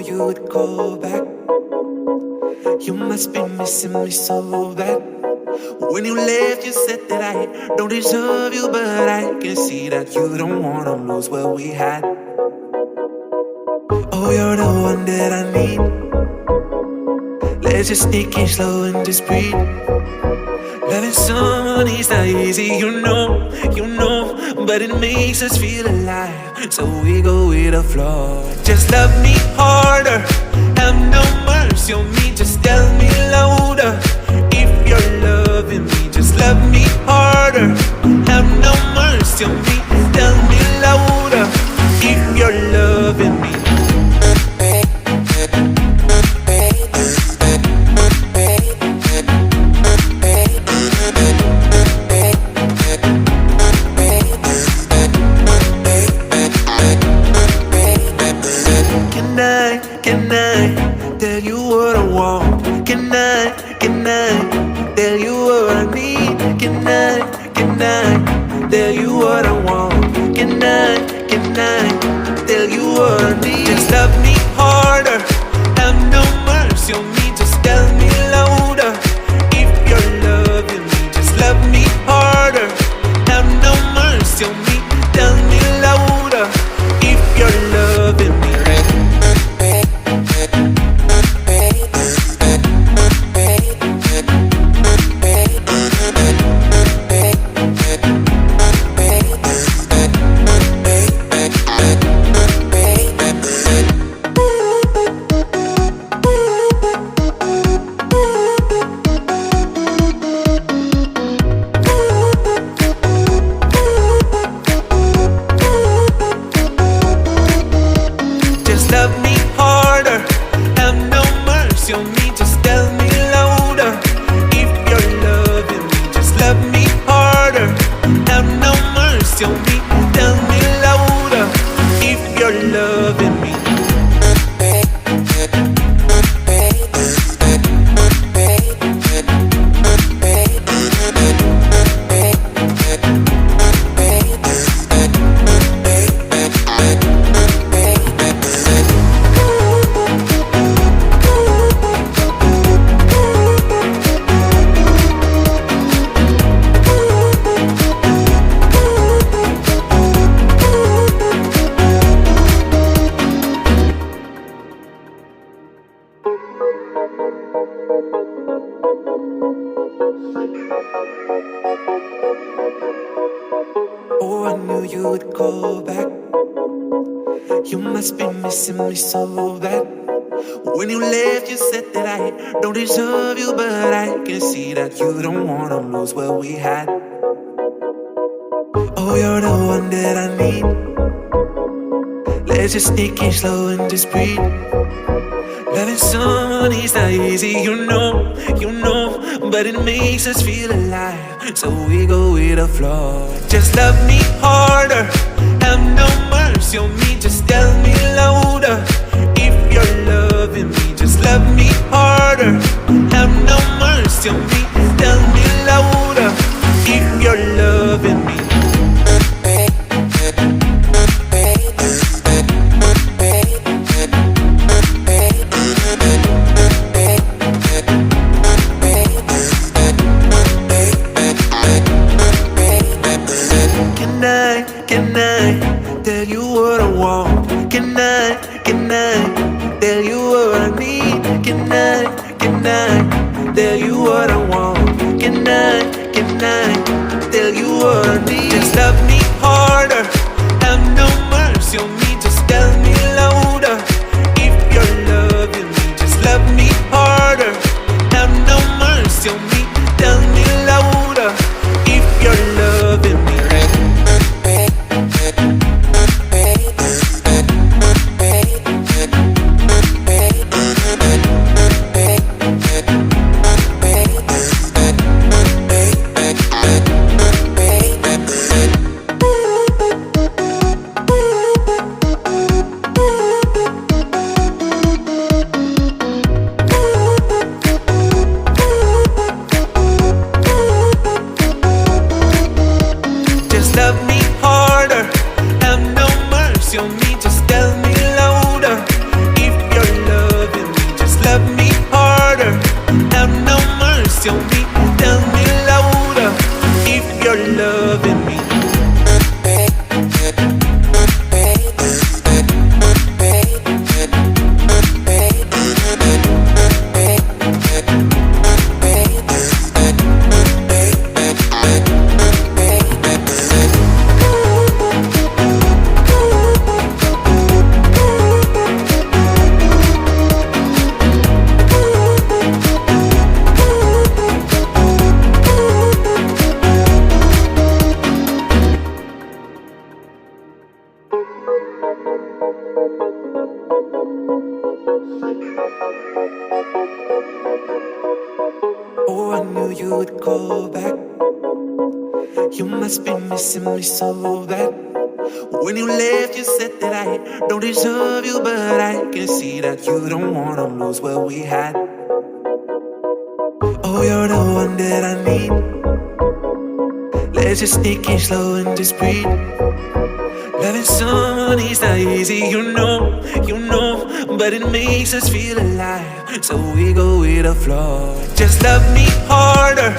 you would call back. You must be missing me so bad. When you left, you said that I don't deserve you, but I can see that you don't wanna lose what we had. Oh, you're the one that I need. Let's just take it slow and just breathe. Loving someone is not easy, you know, but it makes us feel alive, so we go with the flow. Just love me harder, have no mercy on me, just tell me louder. If you're loving me, just love me harder, have no mercy on me, tell me louder. If you're loving me. Can I tell you what I want? Can I tell you what I need? Can I tell you what I want? Can I tell you what I need? Just love me harder, have no mercy on me, just tell me louder. If you're loving me, just love me harder, have no mercy on me, tell me louder. If you're loving me. Love me harder, have no mercy on me, just tell me louder. If you're loving me, just love me harder, have no mercy on me, tell me louder. If you're loving me. Oh, I knew you would call back. You must be missing me so bad. When you left, you said that I don't deserve you, but I can see that you don't wanna lose what we had. Oh, you're the one that I need. Let's just take it slow and just breathe. Loving someone is not easy, you know, but it makes us feel alive, so we go with the flow. Just love me harder, have no mercy on me, just tell me louder. If you're loving me, just love me harder, have no mercy on me, tell me louder. If you're loving me. Can I tell you what I want? Can I tell you what I need? Can I tell you what I want? Can I tell you what I need? Just love me harder, have no mercy on me, just tell me louder. If you're loving me, just love me harder, have no mercy on me, tell me louder. If you're loving me. You must be missing me so bad. When you left, you said that I don't deserve you, but I can see that you don't wanna lose what we had. Oh, you're the one that I need. Let's just sneak in slow and just breathe. Loving someone is not easy, you know, but it makes us feel alive, so we go with the flow. Just love me harder,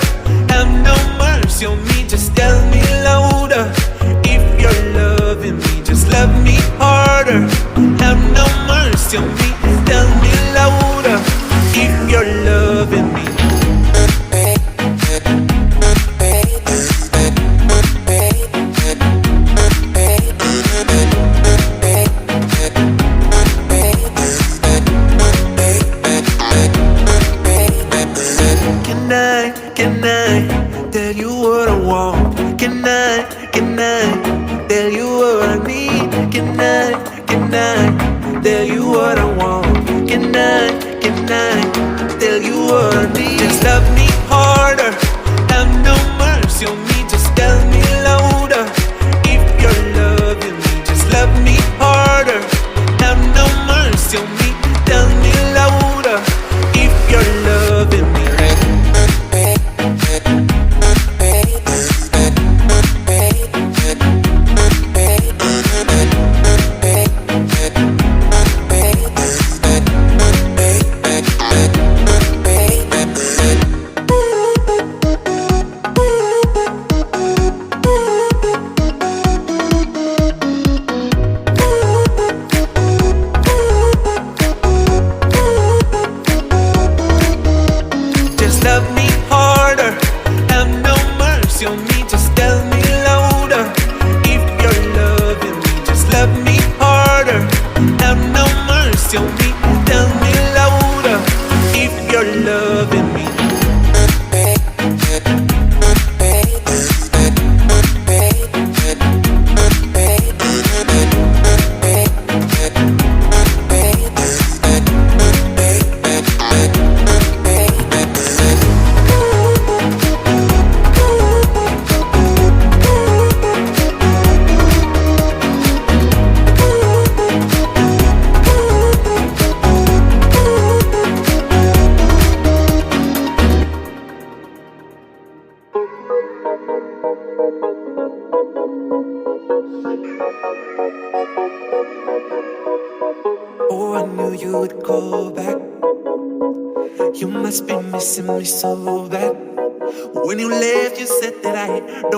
have no mercy on me, just tell me louder. If you're loving me, just love me harder, have no mercy on me, tell me louder. If you're loving me. Can I tell you what I want? Can I tell you what I need? Can I tell you what I want? Can I tell you what I need? Just love me harder, have no mercy on me, just tell me louder. If you're loving me, just love me harder, have no mercy on me, tell me louder. If you're loving me. Love me harder, have no mercy on me, just tell me louder. If you're loving me, just love me harder, have no mercy on me, tell me louder. If you're loving me. Oh, I knew you would go back. You must be missing me so bad. When you left, you said that I don't